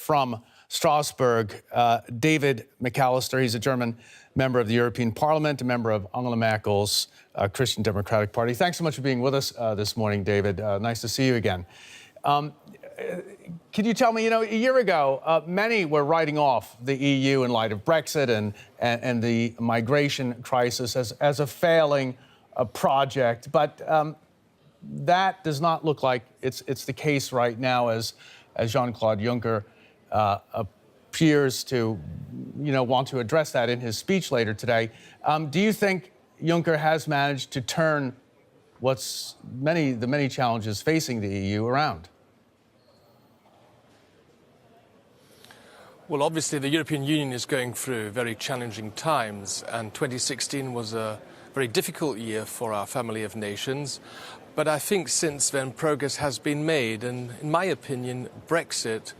from Strasbourg, David McAllister. He's a German member of the European Parliament, a member of Angela Merkel's Christian Democratic Party. Thanks so much for being with us this morning, David. Nice to see you again. Could you tell me, a year ago, many were writing off the EU in light of Brexit and the migration crisis as a failing project, but that does not look like it's the case right now, as Jean-Claude Juncker appears to, want to address that in his speech later today. Do you think Juncker has managed to turn the many challenges facing the EU around? Well, obviously, the European Union is going through very challenging times, and 2016 was a very difficult year for our family of nations. But I think since then, progress has been made, and in my opinion, Brexit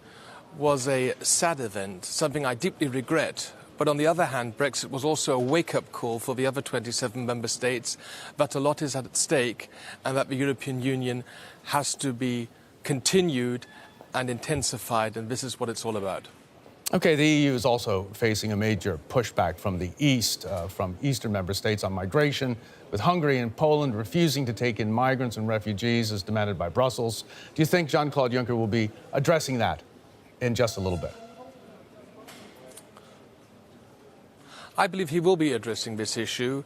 was a sad event, something I deeply regret. But on the other hand, Brexit was also a wake-up call for the other 27 member states that a lot is at stake and that the European Union has to be continued and intensified, and this is what it's all about. Okay, the EU is also facing a major pushback from the East, from Eastern member states on migration, with Hungary and Poland refusing to take in migrants and refugees as demanded by Brussels. Do you think Jean-Claude Juncker will be addressing that in just a little bit? I believe he will be addressing this issue.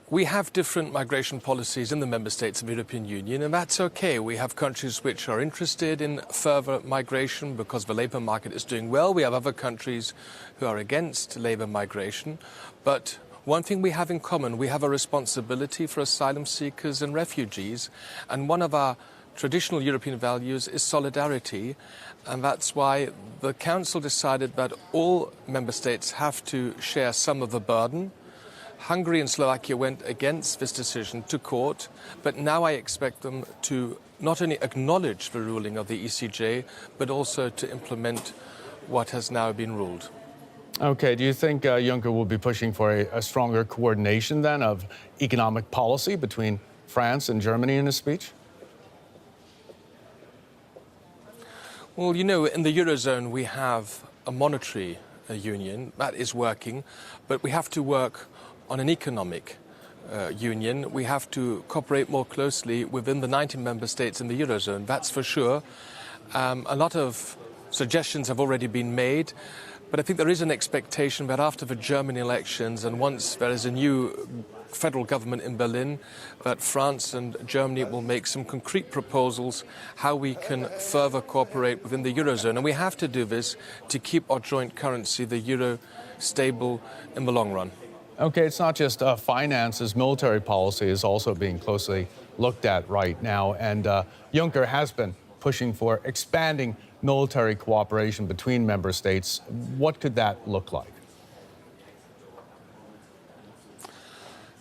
We have different migration policies in the member states of the European Union, and that's okay. We have countries which are interested in further migration because the labour market is doing well. We have other countries who are against labour migration. But one thing we have in common, we have a responsibility for asylum seekers and refugees. And one of our traditional European values is solidarity. And that's why the Council decided that all member states have to share some of the burden. Hungary and Slovakia went against this decision to court, but now I expect them to not only acknowledge the ruling of the ECJ, but also to implement what has now been ruled. Okay, do you think Juncker will be pushing for a stronger coordination then of economic policy between France and Germany in his speech? Well, in the Eurozone we have a monetary union that is working, but we have to work on an economic union. We have to cooperate more closely within the 19 member states in the Eurozone, that's for sure. A lot of suggestions have already been made, but I think there is an expectation that after the German elections and once there is a new federal government in Berlin, that France and Germany will make some concrete proposals how we can further cooperate within the Eurozone. And we have to do this to keep our joint currency, the euro, stable in the long run. Okay, it's not just finances. Military policy is also being closely looked at right now. And Juncker has been pushing for expanding military cooperation between member states. What could that look like?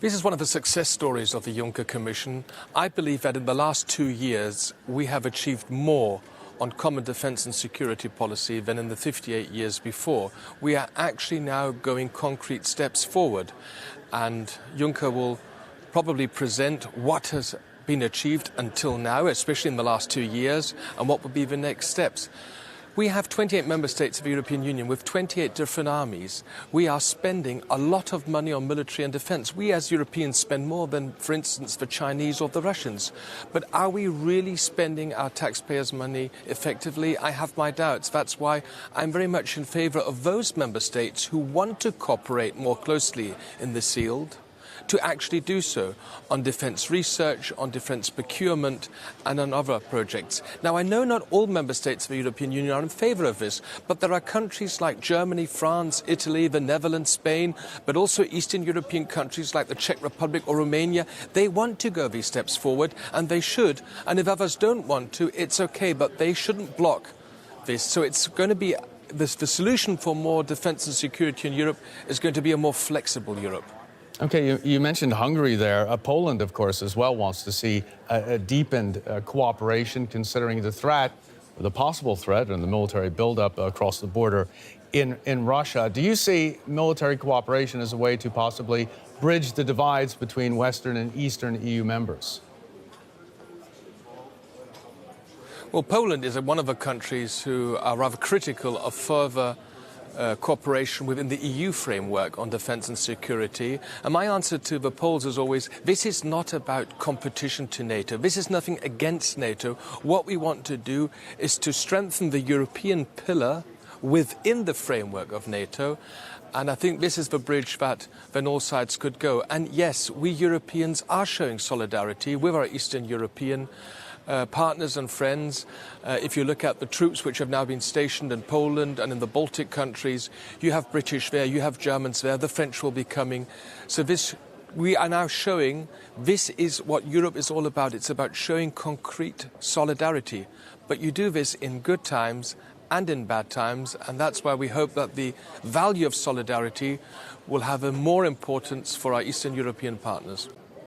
This is one of the success stories of the Juncker Commission. I believe that in the last 2 years, we have achieved more on common defence and security policy than in the 58 years before. We are actually now going concrete steps forward, and Juncker will probably present what has been achieved until now, especially in the last 2 years, and what will be the next steps. We have 28 member states of the European Union with 28 different armies. We are spending a lot of money on military and defence. We as Europeans spend more than, for instance, the Chinese or the Russians. But are we really spending our taxpayers' money effectively? I have my doubts. That's why I'm very much in favour of those member states who want to cooperate more closely in this field to actually do so on defence research, on defence procurement and on other projects. Now, I know not all member states of the European Union are in favour of this, but there are countries like Germany, France, Italy, the Netherlands, Spain, but also Eastern European countries like the Czech Republic or Romania. They want to go these steps forward, and they should. And if others don't want to, it's okay, but they shouldn't block this. So it's going to be the solution for more defence and security in Europe is going to be a more flexible Europe. Okay, you mentioned Hungary there. Poland, of course, as well wants to see a deepened cooperation, considering the threat, the possible threat, and the military buildup across the border in Russia. Do you see military cooperation as a way to possibly bridge the divides between Western and Eastern EU members? Well, Poland is one of the countries who are rather critical of further cooperation within the EU framework on defence and security. And my answer to the Poles is always, this is not about competition to NATO. This is nothing against NATO. What we want to do is to strengthen the European pillar within the framework of NATO. And I think this is the bridge that all sides could go. And yes, we Europeans are showing solidarity with our Eastern European partners and friends. If you look at the troops which have now been stationed in Poland and in the Baltic countries, you have British there, you have Germans there, the French will be coming. So we are now showing this is what Europe is all about. It's about showing concrete solidarity. But you do this in good times and in bad times, and that's why we hope that the value of solidarity will have a more importance for our Eastern European partners.